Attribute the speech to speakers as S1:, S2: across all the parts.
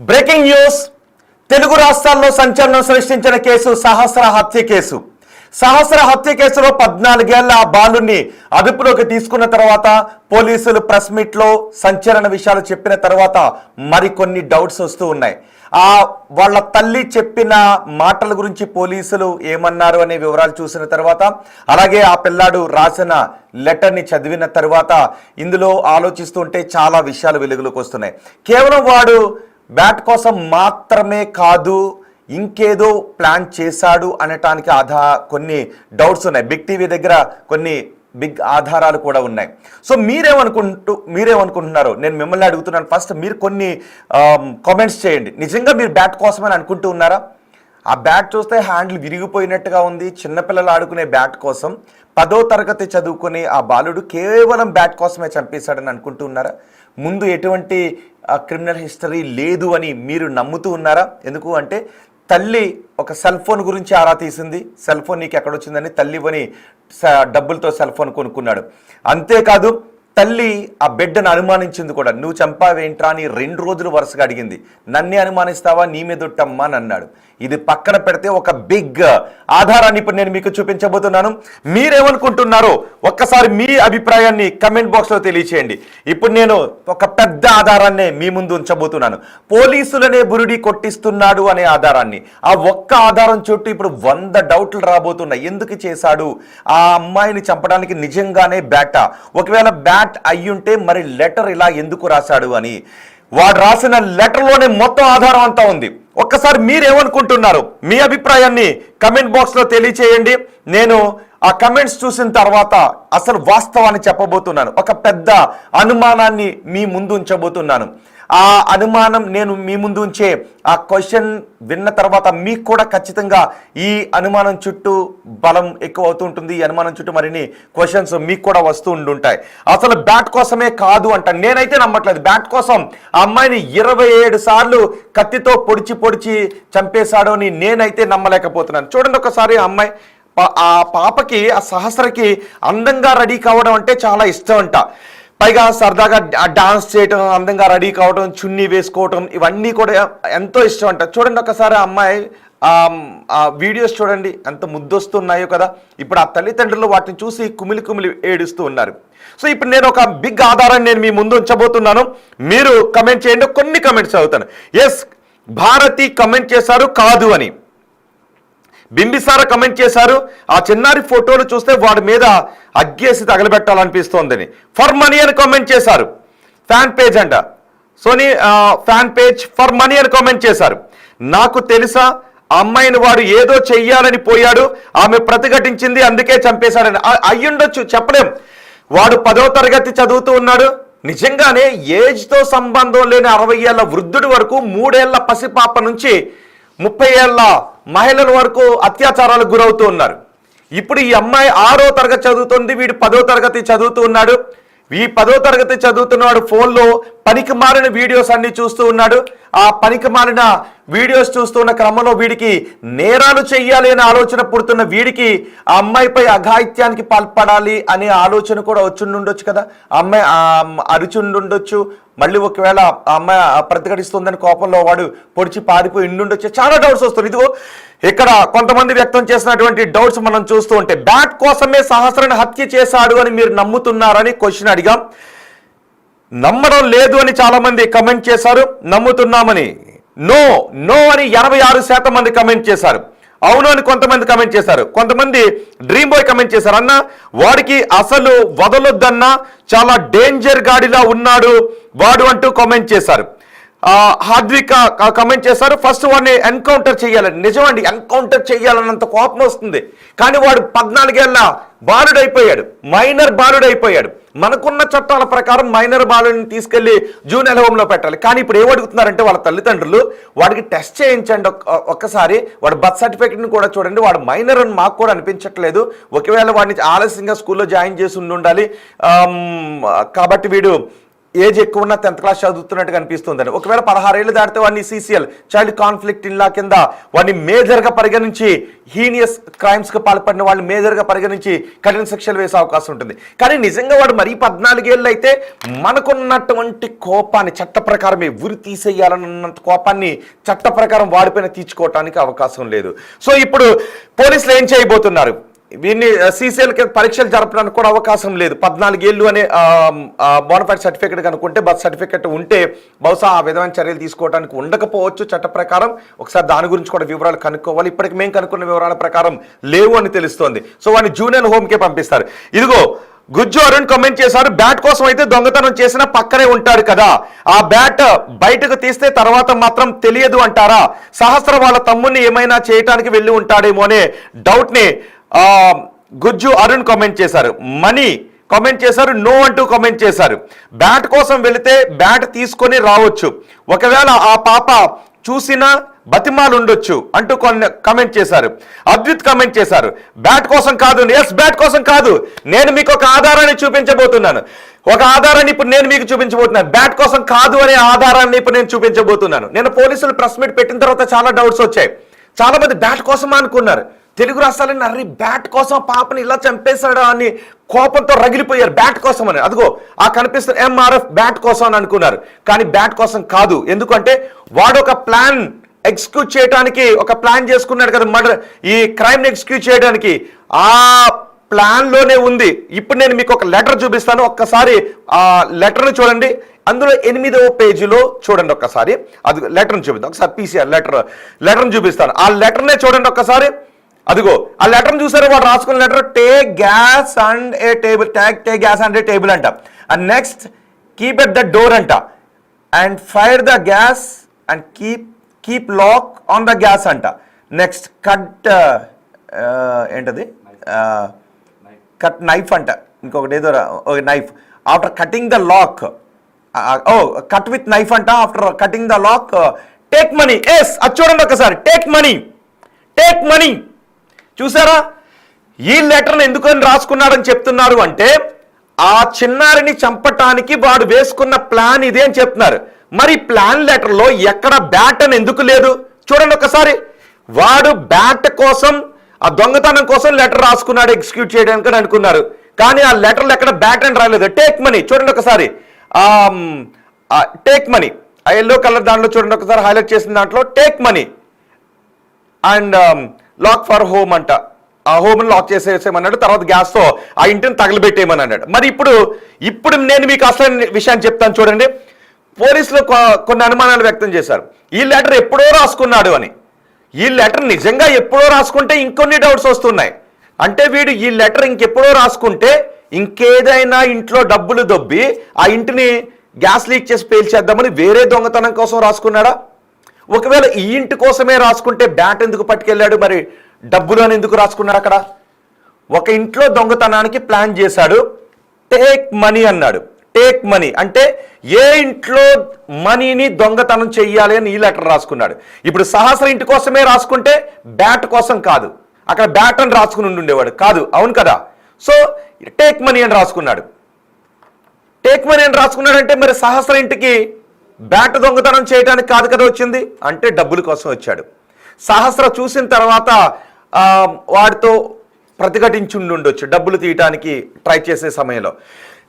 S1: Breaking news. Telugu రాష్ట్రాల్లో సంచలనం సృష్టించిన కేసు సహస్ర హత్య కేసు. సహస్ర హత్య కేసులో 14 ఏళ్ల బాలుని అదుపులోకి తీసుకున్న తర్వాత పోలీసులు ప్రెస్ మీట్ లో సంచలన విషయాలు చెప్పిన తర్వాత మరికొన్ని డౌట్స్ వస్తూ ఉన్నాయి. వాళ్ళ తల్లి చెప్పిన మాటల గురించి పోలీసులు ఏమన్నారు అనే వివరాలు చూసిన తర్వాత, అలాగే ఆ పిల్లాడు రాసిన లెటర్ని చదివిన తర్వాత ఇందులో ఆలోచిస్తుంటే చాలా విషయాలు వెలుగులోకి వస్తున్నాయి. కేవలం వాడు బ్యాట్ కోసం మాత్రమే కాదు, ఇంకేదో ప్లాన్ చేశాడు అనటానికి కొన్ని డౌట్స్ ఉన్నాయి. బిగ్ టీవీ దగ్గర కొన్ని బిగ్ ఆధారాలు కూడా ఉన్నాయి. సో మీరేమనుకుంటున్నారో నేను మిమ్మల్ని అడుగుతున్నాను. ఫస్ట్ మీరు కొన్ని కామెంట్స్ చేయండి. నిజంగా మీరు బ్యాట్ కోసమని అనుకుంటూ ఉన్నారా? ఆ బ్యాట్ చూస్తే హ్యాండిల్ విరిగిపోయినట్టుగా ఉంది. చిన్నపిల్లలు ఆడుకునే బ్యాట్ కోసం 10వ తరగతి చదువుకునే ఆ బాలుడు కేవలం బ్యాట్ కోసమే చంపేశాడని అనుకుంటూ ఉన్నారా? ముందు ఎటువంటి క్రిమినల్ హిస్టరీ లేదు అని మీరు నమ్ముతూ ఉన్నారా? ఎందుకు అంటే తల్లి ఒక సెల్ ఫోన్ గురించి ఆరా తీసింది. సెల్ ఫోన్ నీకు ఎక్కడొచ్చిందని తల్లి ఇవ్వని డబ్బులతో సెల్ ఫోన్ కొనుక్కున్నాడు. అంతేకాదు తల్లి ఆ బిడ్డను అనుమానించింది కూడా. నువ్వు చంపావేంట్రా అని 2 రోజులు వరుసగా అడిగింది. నన్నే అనుమానిస్తావా, నీ మీదొట్టమ్మా అని అన్నాడు. ఇది పక్కన పెడితే ఒక బిగ్ ఆధారాన్ని ఇప్పుడు నేను మీకు చూపించబోతున్నాను. మీరేమనుకుంటున్నారో ఒక్కసారి మీ అభిప్రాయాన్ని కమెంట్ బాక్స్లో తెలియచేయండి. ఇప్పుడు నేను ఒక పెద్ద ఆధారాన్ని మీ ముందు ఉంచబోతున్నాను. పోలీసులనే బురుడి కొట్టిస్తున్నాడు అనే ఆధారాన్ని. ఆ ఒక్క ఆధారం చుట్టూ ఇప్పుడు 100 డౌట్లు రాబోతున్నాయి. ఎందుకు చేశాడు? ఆ అమ్మాయిని చంపడానికి నిజంగానే బ్యాటా? ఒకవేళ బ్యాట్ అయ్యుంటే మరి లెటర్ ఇలా ఎందుకు రాశాడు అని. వాడు రాసిన లెటర్లోనే మొత్తం ఆధారం అంతా ఉంది. ఒక్కసారి మీరేమనుకుంటున్నారు? మీ అభిప్రాయాన్ని కమెంట్ బాక్స్లో తెలియచేయండి. నేను ఆ కమెంట్స్ చూసిన తర్వాత అసలు వాస్తవాన్ని చెప్పబోతున్నాను. ఒక పెద్ద అనుమానాన్ని మీ ముందు ఉంచబోతున్నాను. ఆ అనుమానం నేను మీ ముందు ఉంచే ఆ క్వశ్చన్ విన్న తర్వాత మీకు కూడా ఖచ్చితంగా ఈ అనుమానం చుట్టూ బలం ఎక్కువ అవుతూ ఉంటుంది. ఈ అనుమానం చుట్టూ మరిన్ని క్వశ్చన్స్ మీకు కూడా వస్తూ ఉండుంటాయి. అసలు బ్యాట్ కోసమే కాదు అంట. నేనైతే నమ్మట్లేదు. బ్యాట్ కోసం ఆ అమ్మాయిని 27 సార్లు కత్తితో పొడిచి చంపేశాడు అని నేనైతే నమ్మలేకపోతున్నాను. చూడండి ఒకసారి ఆ అమ్మాయి, ఆ పాపకి, ఆ సహస్రకి అందంగా రెడీ కావడం అంటే చాలా ఇష్టం అంట. పైగా సరదాగా డాన్స్ చేయటం, అందంగా రెడీ కావడం, చున్నీ వేసుకోవటం, ఇవన్నీ కూడా ఎంతో ఇష్టం అంట. చూడండి ఒకసారి ఆ అమ్మాయి ఆ వీడియోస్ చూడండి ఎంత ముద్దొస్తున్నాయో కదా. ఇప్పుడు ఆ తల్లిదండ్రులు వాటిని చూసి కుమిలి ఏడుస్తూ ఉన్నారు. సో ఇప్పుడు నేను ఒక బిగ్ ఆధారాన్ని నేను మీ ముందు ఉంచబోతున్నాను. మీరు కమెంట్ చేయండి. కొన్ని కమెంట్స్ చదువుతాను. ఎస్, భారతి కమెంట్ చేశారు కాదు అని. బింబిసార కమెంట్ చేశారు ఆ చిన్నారి ఫోటోలు చూస్తే వాడి మీద అగ్గేసి తగలబెట్టాలనిపిస్తోందని. ఫర్ మనీ అని కామెంట్ చేశారు. ఫ్యాన్ పేజ్ అంట, Sony fan page for money అని కామెంట్ చేశారు. నాకు తెలుసా, అమ్మాయిని వాడు ఏదో చెయ్యాలని పోయాడు, ఆమె ప్రతిఘటించింది, అందుకే చంపేశాడని. అయ్యుండొచ్చు, చెప్పలేం. వాడు 10వ తరగతి చదువుతూ ఉన్నాడు. నిజంగానే ఏజ్తో సంబంధం లేని 60 ఏళ్ల వృద్ధుడి వరకు, 3 ఏళ్ల పసిపాప నుంచి 30 ఏళ్ల మహిళల వరకు అత్యాచారాలకు గురవుతూ ఉన్నారు. ఇప్పుడు ఈ అమ్మాయి 6వ తరగతి చదువుతుంది, వీడు 10వ తరగతి చదువుతూ ఉన్నాడు. ఈ 10వ తరగతి చదువుతున్నాడు ఫోన్లో పనికి మారిన వీడియోస్ అన్ని చూస్తూ ఉన్నాడు. ఆ పనికి మారిన వీడియోస్ చూస్తున్న క్రమంలో వీడికి నేరాలు చెయ్యాలి అనే ఆలోచన పుడుతున్న వీడికి ఆ అమ్మాయిపై అఘాయిత్యానికి పాల్పడాలి అనే ఆలోచన కూడా వచ్చుండొచ్చు కదా. ఆ అమ్మాయి అరుచుండొచ్చు. మళ్ళీ ఒకవేళ ఆ అమ్మాయి ప్రతిఘటిస్తుందని కోపంలో వాడు పొడిచి పారిపోయి ఉండుండొచ్చు. చాలా డౌట్స్ వస్తుంది. ఇదిగో ఇక్కడ కొంతమంది వ్యక్తం చేసినటువంటి డౌట్స్ మనం చూస్తూ ఉంటే, బ్యాట్ కోసమే సహస్రని హత్య చేశాడు అని మీరు నమ్ముతున్నారని క్వశ్చన్ అడిగాం. నమ్మడం లేదు అని చాలా మంది కమెంట్ చేశారు. నమ్ముతున్నామని నో అని 86% మంది కమెంట్ చేశారు. అవును అని కొంతమంది కమెంట్ చేశారు. కొంతమంది డ్రీమ్ బాయ్ కమెంట్ చేశారు. అన్న వాడికి అసలు వదలొద్దన్నా, చాలా డేంజర్ గాడిలా ఉన్నాడు వాడు అంటూ కామెంట్ చేశారు. హార్ద్విక కమెంట్ చేశారు, ఫస్ట్ వాడిని ఎన్కౌంటర్ చేయాలని. నిజమండి, ఎన్కౌంటర్ చేయాలన్నంత కోపం వస్తుంది. కానీ వాడు 14 ఏళ్ల బాలుడైపోయాడు, మైనర్ బాలుడైపోయాడు. మనకున్న చట్టాల ప్రకారం మైనర్ బాలుని తీసుకెళ్లి జూనియర్ హోమ్లో పెట్టాలి. కానీ ఇప్పుడు ఏమడుగుతున్నారంటే వాళ్ళ తల్లిదండ్రులు, వాడికి టెస్ట్ చేయించండి ఒక్కసారి, వాడు బర్త్ సర్టిఫికేట్ని కూడా చూడండి, వాడు మైనర్ అని మాకు కూడా అనిపించట్లేదు. ఒకవేళ వాడిని ఆలస్యంగా స్కూల్లో జాయిన్ చేసి ఉండాలి కాబట్టి వీడు ఏజ్ ఎక్కువ ఉన్న 10th క్లాస్ చదువుతున్నట్టుగా అనిపిస్తుందని. ఒకవేళ 16 ఏళ్ళు దాటితే వాడిని CCL child conflict in law కింద వాడిని మేజర్గా పరిగణించి హీనియస్ క్రైమ్స్కి పాల్పడిన వాళ్ళు మేజర్గా పరిగణించి కఠిన శిక్షలు వేసే అవకాశం ఉంటుంది. కానీ నిజంగా వాడు మరీ 14 ఏళ్ళు అయితే మనకున్నటువంటి కోపాన్ని చట్ట ప్రకారమే ఉరి తీసేయాలన్నంత కోపాన్ని చట్ట ప్రకారం వాడిపైన తీర్చుకోవటానికి అవకాశం లేదు. సో ఇప్పుడు పోలీసులు ఏం చేయబోతున్నారు, వీరిని CCLకి పరీక్షలు జరపడానికి కూడా అవకాశం లేదు. 14 ఏళ్ళు అనే బోనఫైడ్ సర్టిఫికేట్ కనుక్కుంటే, బర్త్ సర్టిఫికేట్ ఉంటే బహుశా ఆ విధమైన చర్యలు తీసుకోవడానికి ఉండకపోవచ్చు చట్ట ప్రకారం. ఒకసారి దాని గురించి కూడా వివరాలు కనుక్కోవాలి. ఇప్పటికి మేము కనుక్కున్న వివరాల ప్రకారం లేవు అని తెలుస్తోంది. సో వాడిని జూనియర్ హోమ్కే పంపిస్తారు. ఇదిగో గుజ్జు అరుణ్ కామెంట్ చేశారు, బ్యాట్ కోసం అయితే దొంగతనం చేసిన పక్కనే ఉంటాడు కదా, ఆ బ్యాట్ బయటకు తీస్తే తర్వాత మాత్రం తెలియదు అంటారా? సహస్ర వాళ్ళ తమ్ముడిని ఏమైనా చేయటానికి వెళ్ళి ఉంటాడేమో అనే డౌట్ ని గుజ్జు అరుణ్ కామెంట్ చేశారు. మనీ కామెంట్ చేశారు, నో అంటూ కామెంట్ చేశారు. బ్యాట్ కోసం వెళితే బ్యాట్ తీసుకొని రావచ్చు, ఒకవేళ ఆ పాప చూసినా బతిమాలు ఉండొచ్చు అంటూ కొన్ని కామెంట్ చేశారు. అద్విత్ కామెంట్ చేశారు, బ్యాట్ కోసం కాదు, ఎస్ బ్యాట్ కోసం కాదు, నేను మీకు ఒక ఆధారాన్ని చూపించబోతున్నాను. ఒక ఆధారాన్ని ఇప్పుడు నేను మీకు చూపించబోతున్నాను. బ్యాట్ కోసం కాదు అనే ఆధారాన్ని ఇప్పుడు నేను చూపించబోతున్నాను. నేను పోలీసులు ప్రెస్ మీట్ పెట్టిన తర్వాత చాలా డౌట్స్ వచ్చాయి. చాలా మంది బ్యాట్ కోసం అనుకున్నారు. తెలుగు రాష్ట్రాలని అర్రీ బ్యాట్ కోసం పాపని ఇలా చంపేశాడా అని కోపంతో రగిలిపోయారు. బ్యాట్ కోసం అని, అదిగో ఆ కనిపిస్తున్న MRF బ్యాట్ కోసం అని అనుకున్నారు. కానీ బ్యాట్ కోసం కాదు. ఎందుకంటే వాడు ఒక ప్లాన్ ఎగ్జిక్యూట్ చేయడానికి ఒక ప్లాన్ చేసుకున్నాడు కదా, మర్డర్ ఈ క్రైమ్ని ఎగ్జిక్యూట్ చేయడానికి. ఆ ప్లాన్లోనే ఉంది. ఇప్పుడు నేను మీకు ఒక లెటర్ చూపిస్తాను, ఒక్కసారి ఆ లెటర్ని చూడండి. అందులో 8వ పేజీలో చూడండి ఒక్కసారి. అది లెటర్ని చూపిస్తాను ఒకసారి. PCR లెటర్ని చూపిస్తాను. ఆ లెటర్నే చూడండి ఒక్కసారి. అదిగో ఆ లెటర్ని చూసారు, వాడు రాసుకున్న letter take gas and a table, take gas and a table అంట. And next keep at the door అంట. And fire the gas and keep lock on the gas అంట. నెక్స్ట్ కట్ ఏంటది, కట్ నైఫ్ అంట. ఇంకొకటి ఏదో knife. After cutting the lock, cut with knife అంట. After cutting the lock take money. Yes, అది చూడండి ఒకసారి. Take money. చూసారా? ఈ లెటర్ని ఎందుకని రాసుకున్నాడని చెప్తున్నారు అంటే, ఆ చిన్నారిని చంపటానికి వాడు వేసుకున్న ప్లాన్ ఇదే అని చెప్తున్నారు. మరి ప్లాన్ లెటర్లో ఎక్కడ బ్యాట్ అని ఎందుకు లేదు? చూడండి ఒకసారి. వాడు బ్యాట్ కోసం, ఆ దొంగతనం కోసం లెటర్ రాసుకున్నాడు ఎగ్జిక్యూట్ చేయడానికి అని అనుకున్నారు. కానీ ఆ లెటర్లో ఎక్కడ బ్యాట్ అని రాలేదు. టేక్ మనీ చూడండి ఒకసారి. టేక్ మనీ, ఆ ఎల్లో కలర్ దాంట్లో చూడండి ఒకసారి, హైలైట్ చేసిన దాంట్లో take money and lock for home అంట. ఆ హోమ్ని లాక్ చేసేసేమన్నాడు. తర్వాత గ్యాస్తో ఆ ఇంటిని తగలబెట్టేయమని అన్నాడు. మరి ఇప్పుడు నేను మీకు అసలు విషయాన్ని చెప్తాను చూడండి. పోలీసులు కొన్ని అనుమానాలు వ్యక్తం చేశారు. ఈ లెటర్ ఎప్పుడో రాసుకున్నాడు అని. ఈ లెటర్ నిజంగా ఎప్పుడో రాసుకుంటే ఇంకొన్ని డౌట్స్ వస్తున్నాయి. అంటే వీడు ఈ లెటర్ ఇంకెప్పుడో రాసుకుంటే ఇంకేదైనా ఇంట్లో డబ్బులు దొబ్బి ఆ ఇంటిని గ్యాస్ లీక్ చేసి పేల్చేద్దామని వేరే దొంగతనం కోసం రాసుకున్నాడా? ఒకవేళ ఈ ఇంటి కోసమే రాసుకుంటే బ్యాట్ ఎందుకు పట్టుకెళ్ళాడు? మరి డబ్బులు అని ఎందుకు రాసుకున్నాడు అక్కడ? ఒక ఇంట్లో దొంగతనానికి ప్లాన్ చేశాడు, టేక్ మనీ అన్నాడు. టేక్ మనీ అంటే ఏ ఇంట్లో మనీని దొంగతనం చెయ్యాలి అని ఈ లెటర్ రాసుకున్నాడు. ఇప్పుడు సహస్ర ఇంటి కోసమే రాసుకుంటే బ్యాట్ కోసం కాదు, అక్కడ బ్యాట్ అని రాసుకుని ఉండేవాడు కాదు. అవును కదా? సో టేక్ మనీ అని రాసుకున్నాడు. టేక్ మనీ అని రాసుకున్నాడంటే మరి సహస్ర ఇంటికి బ్యాట్ దొంగతనం చేయడానికి కాదు కదా వచ్చింది, అంటే డబ్బుల కోసం వచ్చాడు. సహస్ర చూసిన తర్వాత వాడితో ప్రతిఘటించి ఉండొచ్చు డబ్బులు తీయటానికి ట్రై చేసే సమయంలో.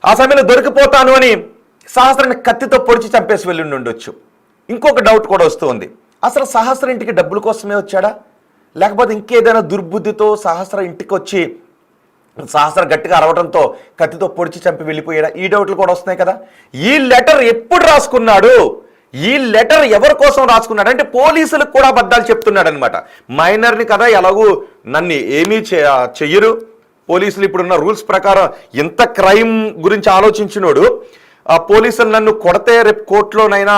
S1: ఆ సమయంలో దొరికిపోతాను అని సహస్రని కత్తితో పొడిచి చంపేసి వెళ్ళి ఉండొచ్చు. ఇంకొక డౌట్ కూడా వస్తుంది, అసలు సహస్ర ఇంటికి డబ్బుల కోసమే వచ్చాడా, లేకపోతే ఇంకేదైనా దుర్బుద్ధితో సహస్ర ఇంటికి వచ్చి సహస్ర గట్టిగా అరవడంతో కత్తితో పొడిచి చంపి వెళ్ళిపోయాడా? ఈ డౌట్లు కూడా వస్తున్నాయి కదా. ఈ లెటర్ ఎప్పుడు రాసుకున్నాడు, ఈ లెటర్ ఎవరి కోసం రాసుకున్నాడు అంటే పోలీసులకు కూడా అబద్ధాలు చెప్తున్నాడు అనమాట. మైనర్ని కదా, ఎలాగూ నన్ను ఏమీ చెయ్యరు పోలీసులు. ఇప్పుడున్న రూల్స్ ప్రకారం ఇంత క్రైమ్ గురించి ఆలోచించినోడు పోలీసులు నన్ను కొడితే రేపు కోర్టులోనైనా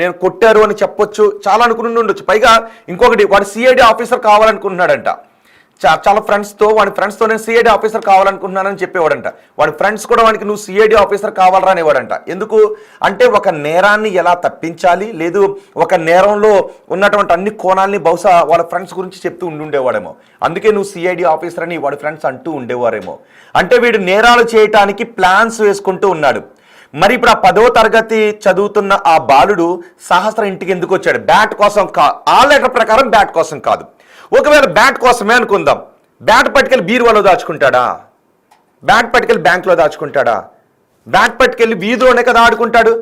S1: నేను కొట్టారు అని చెప్పొచ్చు, చాలా అనుకుని ఉండొచ్చు. పైగా ఇంకొకటి, వాడు CID ఆఫీసర్ కావాలనుకుంటున్నాడంట. చాలా ఫ్రెండ్స్తో, వాడి ఫ్రెండ్స్తో నేను CID ఆఫీసర్ కావాలనుకుంటున్నానని చెప్పేవాడంట. వాడి ఫ్రెండ్స్ కూడా వానికి నువ్వు CID ఆఫీసర్ కావాలరా అనేవాడంట. ఎందుకు అంటే ఒక నేరాన్ని ఎలా తప్పించాలి, లేదు ఒక నేరంలో ఉన్నటువంటి అన్ని కోణాలని బహుశా వాళ్ళ ఫ్రెండ్స్ గురించి చెప్తూ ఉండేవాడేమో. అందుకే నువ్వు CID ఆఫీసర్ అని వాడి ఫ్రెండ్స్ అంటూ ఉండేవారేమో. అంటే వీడు నేరాలు చేయటానికి ప్లాన్స్ వేసుకుంటూ ఉన్నాడు. మరి ఇప్పుడు ఆ 10వ తరగతి చదువుతున్న ఆ బాలుడు సహస్ర ఇంటికి ఎందుకు వచ్చాడు? బ్యాట్ కోసం ఆ లెటర్ ప్రకారం బ్యాట్ కోసం కాదు. ఒకవేళ బ్యాట్ కోసమే అనుకుందాం, బ్యాట్ పట్టుకెళ్ళి బీరువాలో దాచుకుంటాడా? బ్యాట్ పట్టుకెళ్ళి బ్యాంకులో దాచుకుంటాడా? బ్యాట్ పట్టుకెళ్ళి వీధిలోనే కదా ఆడుకుంటాడు.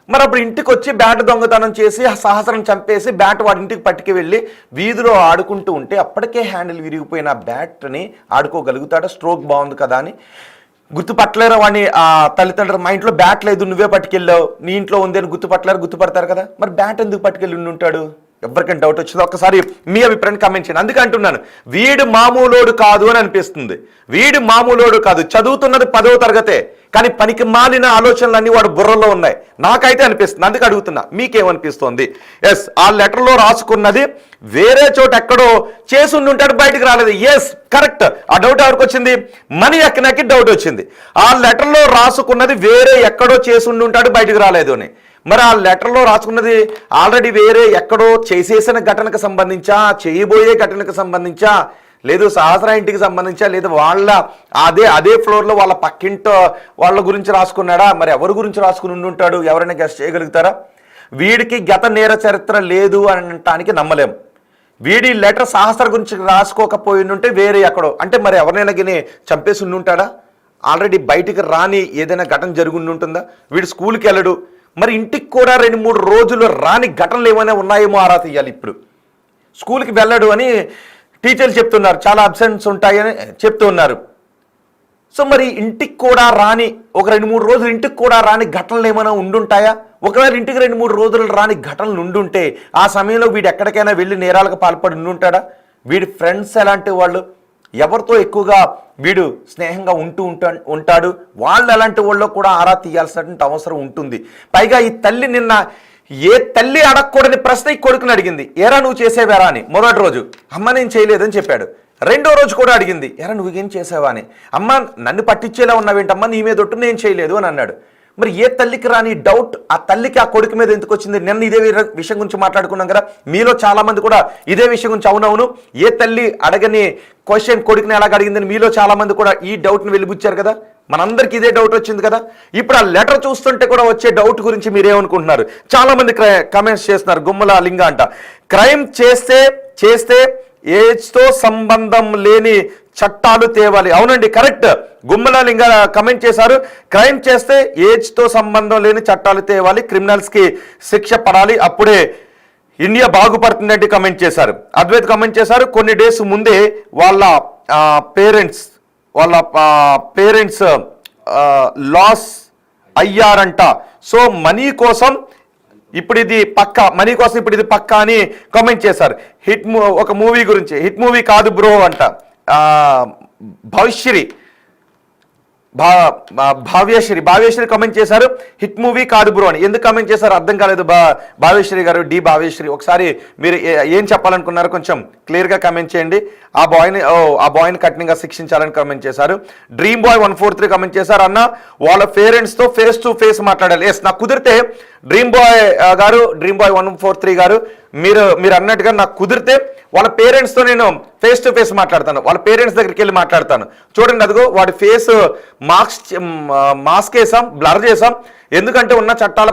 S1: మరి అప్పుడు ఇంటికి వచ్చి బ్యాట్ దొంగతనం చేసి ఆ సహస్రం చంపేసి బ్యాట్ వాడి ఇంటికి పట్టుకు వెళ్ళి వీధిలో ఆడుకుంటూ ఉంటే అప్పటికే హ్యాండిల్ విరిగిపోయిన బ్యాట్ని ఆడుకోగలుగుతాడా? స్ట్రోక్ బాగుంది కదా అని గుర్తుపట్టలేరు వాడిని. ఆ తల్లిదండ్రులు మా ఇంట్లో బ్యాట్ లేదు, నువ్వే పట్టుకెళ్ళావు, నీ ఇంట్లో ఉంది అని గుర్తుపడతారు కదా. మరి బ్యాట్ ఎందుకు పట్టుకెళ్ళి ఉండి ఉంటాడు? ఎవరికైనా డౌట్ వచ్చిందో ఒక్కసారి మీ అభిప్రాయం కామెంట్ చేయండి. అందుకే అంటున్నాను, వీడు మామూలోడు కాదు అని అనిపిస్తుంది. వీడు మామూలోడు కాదు, చదువుతున్నది 10వ తరగతే, కానీ పనికి మాలిన ఆలోచనలన్నీ వాడు బుర్రలో ఉన్నాయి, నాకైతే అనిపిస్తుంది. అందుకే అడుగుతున్నా, మీకేమనిపిస్తుంది? ఎస్, ఆ లెటర్లో రాసుకున్నది వేరే చోట ఎక్కడో చేసి ఉంటాడు, బయటకు రాలేదు. Yes, correct. ఆ డౌట్ ఎవరికి వచ్చింది? మనీ ఎక్కనకి డౌట్ వచ్చింది. ఆ లెటర్లో రాసుకున్నది వేరే ఎక్కడో చేసి ఉంటాడు, బయటకు రాలేదు అని. మరి ఆ లెటర్లో రాసుకున్నది ఆల్రెడీ వేరే ఎక్కడో చేసేసిన ఘటనకు సంబంధించా, చేయబోయే ఘటనకు సంబంధించా, లేదు సహస్ర ఇంటికి సంబంధించా, లేదు వాళ్ళ అదే ఫ్లోర్లో వాళ్ళ పక్కింటి వాళ్ళ గురించి రాసుకున్నాడా? మరి ఎవరి గురించి రాసుకుని ఉంటాడు? ఎవరైనా గెస్ట్ చేయగలుగుతారా? వీడికి గత నేర చరిత్ర లేదు అనటానికి నమ్మలేం. వీడి లెటర్ సహస్ర గురించి రాసుకోకపోయి ఉంటే వేరే ఎక్కడో, అంటే మరి ఎవరినైనా గిని చంపేసి ఉంటాడా? ఆల్రెడీ బయటికి రాని ఏదైనా ఘటన జరిగి ఉంటుందా? వీడు స్కూల్కి వెళ్ళడు, మరి ఇంటికి కూడా 2-3 రోజులు రాని ఘటనలు ఏమైనా ఉన్నాయేమో ఆరా తీయాలి. ఇప్పుడు స్కూల్కి వెళ్ళడు అని టీచర్లు చెప్తున్నారు, చాలా అబ్సెంట్స్ ఉంటాయని చెప్తూ ఉన్నారు. సో మరి ఇంటికి కూడా రాని ఒక 2-3 రోజులు ఇంటికి కూడా రాని ఘటనలు ఏమైనా ఉండుంటాయా? ఒకవేళ ఇంటికి 2-3 రోజులు రాని ఘటనలు ఉండుంటే ఆ సమయంలో వీడు ఎక్కడికైనా వెళ్ళి నేరాలకు పాల్పడి ఉండుంటాడా? వీడి ఫ్రెండ్స్ ఎలాంటి వాళ్ళు, ఎవరితో ఎక్కువగా వీడు స్నేహంగా ఉంటాడు, వాళ్ళు ఎలాంటి వాళ్ళు కూడా ఆరా తీయాల్సినటువంటి అవసరం ఉంటుంది. పైగా ఈ తల్లి నిన్న ఏ తల్లి అడగకూడని ప్రశ్న ఈ కొడుకుని అడిగింది, ఏరా నువ్వు చేసేవారా అని. మొదటి రోజు అమ్మ నేను చేయలేదని చెప్పాడు. రెండో రోజు కూడా అడిగింది, ఎరా నువ్వేం చేసావా అని. అమ్మ నన్ను పట్టించేలా ఉన్నావేంటమ్మా, నీ మీద ఒట్టు నేను చేయలేదు అని అన్నాడు. మరి ఏ తల్లికి రాని డౌట్ ఆ తల్లికి ఆ కొడుకు మీద ఎందుకు వచ్చింది? నిన్న ఇదే విషయం గురించి మాట్లాడుకున్నాం కదా, మీలో చాలా మంది కూడా ఇదే విషయం గురించి అవునవును ఏ తల్లి అడగని క్వశ్చన్ కొడుకుని ఎలాగ అడిగిందని మీలో చాలా మంది కూడా ఈ డౌట్ని వెలిబుచ్చారు కదా. మనందరికీ ఇదే డౌట్ వచ్చింది కదా. ఇప్పుడు ఆ లెటర్ చూస్తుంటే కూడా వచ్చే డౌట్ గురించి మీరేమనుకుంటున్నారు? చాలా మంది కమెంట్స్ చేస్తున్నారు. గుమ్మల లింగ అంట, క్రైమ్ చేస్తే ఏజ్తో సంబంధం లేని చట్టాలు తేవాలి. అవునండి, కరెక్ట్. గుమ్మల లింగ కమెంట్ చేశారు, క్రైమ్ చేస్తే ఏజ్తో సంబంధం లేని చట్టాలు తేవాలి, క్రిమినల్స్కి శిక్ష పడాలి, అప్పుడే ఇండియా బాగుపడుతుందంటే కమెంట్ చేశారు. అద్వైత్ కమెంట్ చేశారు, కొన్ని డేస్ ముందే వాళ్ళ పేరెంట్స్ లాస్ అయ్యారంట, సో మనీ కోసం ఇప్పుడు ఇది పక్కా అని కామెంట్ చేశారు. ఒక మూవీ గురించి, హిట్ మూవీ కాదు బ్రో అంట. భావ్యశ్రీ కామెంట్ చేశారు, హిట్ మూవీ కాదు బ్రో అని. ఎందుకు కామెంట్ చేశారు అర్థం కాలేదు భావ్యశ్రీ గారు, భావ్యశ్రీ. ఒకసారి మీరు ఏం చెప్పాలనుకున్నారు కొంచెం క్లియర్గా కామెంట్ చేయండి. ఆ బాయ్ని కఠినంగా శిక్షించాలని కామెంట్ చేశారు. డ్రీమ్ బాయ్ 143 కామెంట్ చేశారు, అన్న వాళ్ళ పేరెంట్స్తో ఫేస్ టు ఫేస్ మాట్లాడాలి. ఎస్, నాకు కుదిరితే డ్రీమ్ బాయ్ 143 గారు మీరు అన్నట్టుగా నాకు కుదిరితే వాళ్ళ పేరెంట్స్తో నేను ఫేస్ టు ఫేస్ మాట్లాడతాను, వాళ్ళ పేరెంట్స్ దగ్గరికి వెళ్ళి మాట్లాడతాను. చూడండి, అదిగో వాడి ఫేస్ మాస్క్ వేసాం, బ్లర్ చేసాం, ఎందుకంటే ఉన్న చట్టాల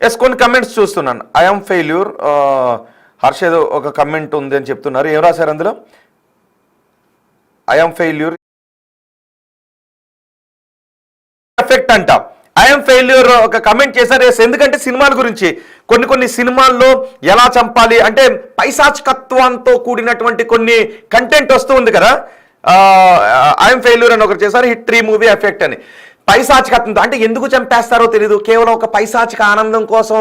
S1: ఎస్ కొన్ని కమెంట్స్ చూస్తున్నాను. ఐఎమ్ ఫెయిల్యూర్, హర్ష ఏదో ఒక కమెంట్ ఉంది అని చెప్తున్నారు. ఏం రాశారు అందులో? ఐఎమ్ ఫెయిల్యూర్ ఎఫెక్ట్ అంట. ఐఎమ్ ఫెయిల్యూర్ ఒక కమెంట్ చేశారు. ఎందుకంటే సినిమాల గురించి కొన్ని సినిమాల్లో ఎలా చంపాలి అంటే పైశాచికత్వంతో కూడినటువంటి కొన్ని కంటెంట్ వస్తూ ఉంది కదా. ఐఎమ్ ఫెయిల్యూర్ అని ఒకటి చేశారు, హిట్ 3 మూవీ ఎఫెక్ట్ అని. పైశాచికత్వంతో అంటే ఎందుకు చంపేస్తారో తెలియదు, కేవలం ఒక పైశాచిక ఆనందం కోసం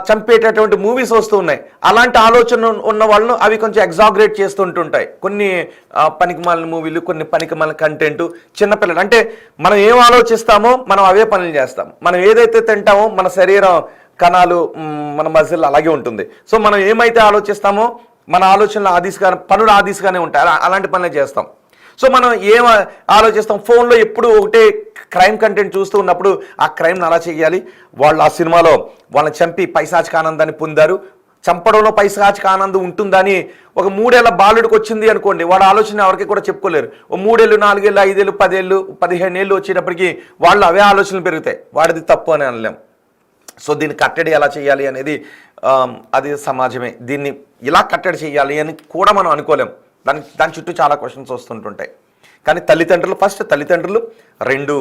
S1: చంపేటటువంటి మూవీస్ వస్తూ ఉన్నాయి. అలాంటి ఆలోచన ఉన్న వాళ్ళను అవి కొంచెం ఎగ్జాగరేట్ చేస్తుంటుంటాయి. కొన్ని పనికిమాలిన మూవీలు, కొన్ని పనికిమాలిన కంటెంట్. చిన్నపిల్లలు అంటే మనం ఏం ఆలోచిస్తామో మనం అవే పనులు చేస్తాం. మనం ఏదైతే తింటామో మన శరీరం కణాలు, మన మజిల్ అలాగే ఉంటుంది. సో మనం ఏమైతే ఆలోచిస్తామో మన ఆలోచనలు పనులు ఆదిశగానే ఉంటాయి, అలాంటి పనులే చేస్తాం. సో మనం ఏం ఆలోచిస్తాం? ఫోన్లో ఎప్పుడు ఒకటే క్రైమ్ కంటెంట్ చూస్తూ ఉన్నప్పుడు ఆ క్రైమ్ని అలా చేయాలి, వాళ్ళు ఆ సినిమాలో వాళ్ళని చంపి పైశాచిక ఆనందాన్ని పొందారు, చంపడంలో పైశాచిక ఆనందం ఉంటుందని ఒక 3 ఏళ్ల బాలుడికి వచ్చింది అనుకోండి, వాడు ఆలోచన ఎవరికి కూడా చెప్పుకోలేరు. ఓ 3 ఏళ్ళు 4 ఏళ్ళు 5 ఏళ్ళు 10 ఏళ్ళు 15 ఏళ్ళు వచ్చేటప్పటికి వాళ్ళు అవే ఆలోచనలు పెరుగుతాయి. వాడిది తప్పు అని అనలేం. సో దీన్ని కట్టడి ఎలా చేయాలి అనేది అది సమాజమే దీన్ని ఇలా కట్టడి చేయాలి అని కూడా మనం అనుకోలేం. దాని చుట్టూ చాలా క్వశ్చన్స్ వస్తుంటుంటాయి. కానీ తల్లిదండ్రులు 2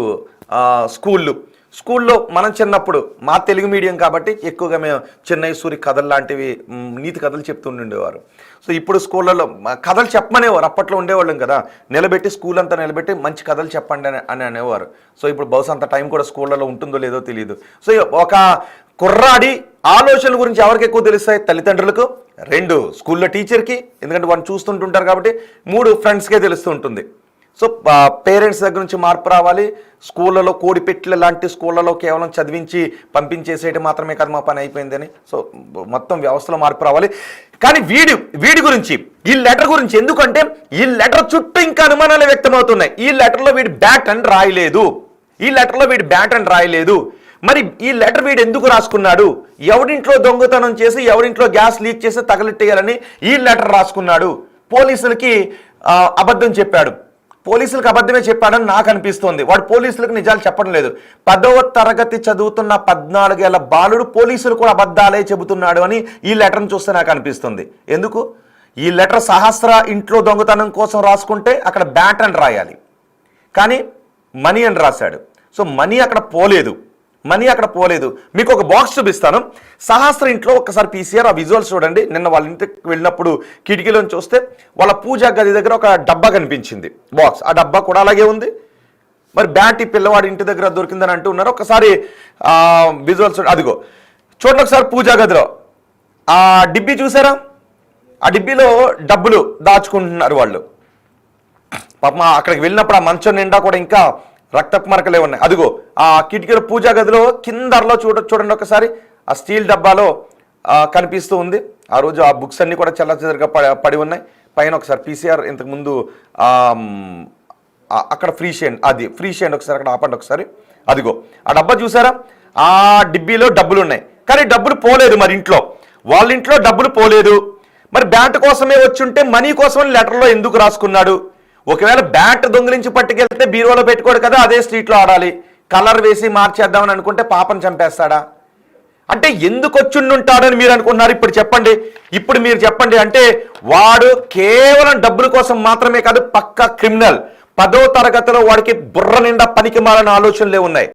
S1: స్కూల్లో మనం చిన్నప్పుడు మా తెలుగు మీడియం కాబట్టి ఎక్కువగా మేము చెన్నై సూరి కథలు లాంటివి నీతి కథలు చెప్తుండేవారు. సో ఇప్పుడు స్కూళ్ళలో కథలు చెప్పమనేవారు. అప్పట్లో ఉండేవాళ్ళం కదా, స్కూల్ అంతా నిలబెట్టి మంచి కథలు చెప్పండి అని అనేవారు. సో ఇప్పుడు బహుశా అంత టైం కూడా స్కూళ్ళలో ఉంటుందో లేదో తెలియదు. సో ఒక కుర్రాడి ఆలోచనల గురించి ఎవరికి ఎక్కువ తెలుస్తాయి? తల్లిదండ్రులకు, 2 స్కూల్లో టీచర్కి, ఎందుకంటే వాళ్ళు చూస్తుంటుంటారు కాబట్టి, 3 ఫ్రెండ్స్కే తెలుస్తూ ఉంటుంది. సో పేరెంట్స్ దగ్గర నుంచి మార్పు రావాలి. స్కూళ్ళలో కోడిపెట్ల లాంటి స్కూళ్ళలో కేవలం చదివించి పంపించేసేయడం మాత్రమే కదా మా పని అయిపోయిందని. సో మొత్తం వ్యవస్థలో మార్పు రావాలి. కానీ వీడి గురించి, ఈ లెటర్ గురించి, ఎందుకంటే ఈ లెటర్ చుట్టూ ఇంకా అనుమానాలు వ్యక్తమవుతున్నాయి. ఈ లెటర్లో వీడి బ్యాట్ అని రాయలేదు. మరి ఈ లెటర్ వీడు ఎందుకు రాసుకున్నాడు? ఎవరింట్లో దొంగతనం చేసి ఎవరింట్లో గ్యాస్ లీక్ చేసి తగలెట్టేయాలని ఈ లెటర్ రాసుకున్నాడు. పోలీసులకి అబద్ధం చెప్పాడు. పోలీసులకు అబద్ధమే చెప్పాడని నాకు అనిపిస్తోంది. వాడు పోలీసులకు నిజాలు చెప్పడం లేదు. 10వ తరగతి చదువుతున్న 14 ఏళ్ల బాలుడు పోలీసులు కూడా అబద్ధాలే చెబుతున్నాడు అని ఈ లెటర్ని చూస్తే నాకు అనిపిస్తుంది. ఎందుకు? ఈ లెటర్ సహస్ర ఇంట్లో దొంగతనం కోసం రాసుకుంటే అక్కడ బ్యాట్ అని రాయాలి, కానీ మనీ అని రాశాడు. సో మనీ అక్కడ పోలేదు. మీకు ఒక బాక్స్ చూపిస్తాను. సహస్ర ఇంట్లో ఒక్కసారి పీసీఆర్ ఆ విజువల్స్ చూడండి. నిన్న వాళ్ళ ఇంటికి వెళ్ళినప్పుడు కిటికీలోని చూస్తే వాళ్ళ పూజా గది దగ్గర ఒక డబ్బా కనిపించింది, బాక్స్. ఆ డబ్బా కూడా అలాగే ఉంది. మరి బ్యాట్ ఈ పిల్లవాడి ఇంటి దగ్గర దొరికిందని అంటూ ఉన్నారు. ఒకసారి విజువల్స్ అదిగో చూడండి ఒకసారి. పూజా గదిలో ఆ డిబ్బీ చూసారా? ఆ డిబ్బీలో డబ్బులు దాచుకుంటున్నారు వాళ్ళు. పాపం అక్కడికి వెళ్ళినప్పుడు ఆ మంచం నిండా కూడా ఇంకా రక్తపు మరకలే ఉన్నాయి. అదిగో ఆ కిటికీలో పూజా గదిలో కిందలో చూడండి ఒకసారి. ఆ స్టీల్ డబ్బాలో కనిపిస్తూ ఉంది. ఆ రోజు ఆ బుక్స్ అన్ని కూడా చెల్లచెదరుగా పడి ఉన్నాయి. పైన ఒకసారి పీసీఆర్ ఇంతకుముందు అక్కడ ఫ్రీ షేండ్ ఒకసారి అక్కడ ఆపండి ఒకసారి. అదిగో ఆ డబ్బా చూసారా? ఆ డిబ్బీలో డబ్బులు ఉన్నాయి, కానీ డబ్బులు పోలేదు. మరి వాళ్ళ ఇంట్లో డబ్బులు పోలేదు. మరి బ్యాట్ కోసమే వచ్చుంటే మనీ కోసం లెటర్లో ఎందుకు రాసుకున్నాడు? ఒకవేళ బ్యాట్ దొంగిలించి పట్టుకెళ్తే బీరువాలో పెట్టుకోడు కదా, అదే స్ట్రీట్లో ఆడాలి. కలర్ వేసి మార్చేద్దామని అనుకుంటే పాపను చంపేస్తాడా? అంటే ఎందుకు వచ్చుండుంటాడని మీరు అనుకుంటున్నారు? ఇప్పుడు మీరు చెప్పండి. అంటే వాడు కేవలం డబ్బుల కోసం మాత్రమే కాదు, పక్కా క్రిమినల్. 10వ తరగతిలో వాడికి బుర్ర నిండా పనికిమాలిన ఆలోచనలే ఉన్నాయి.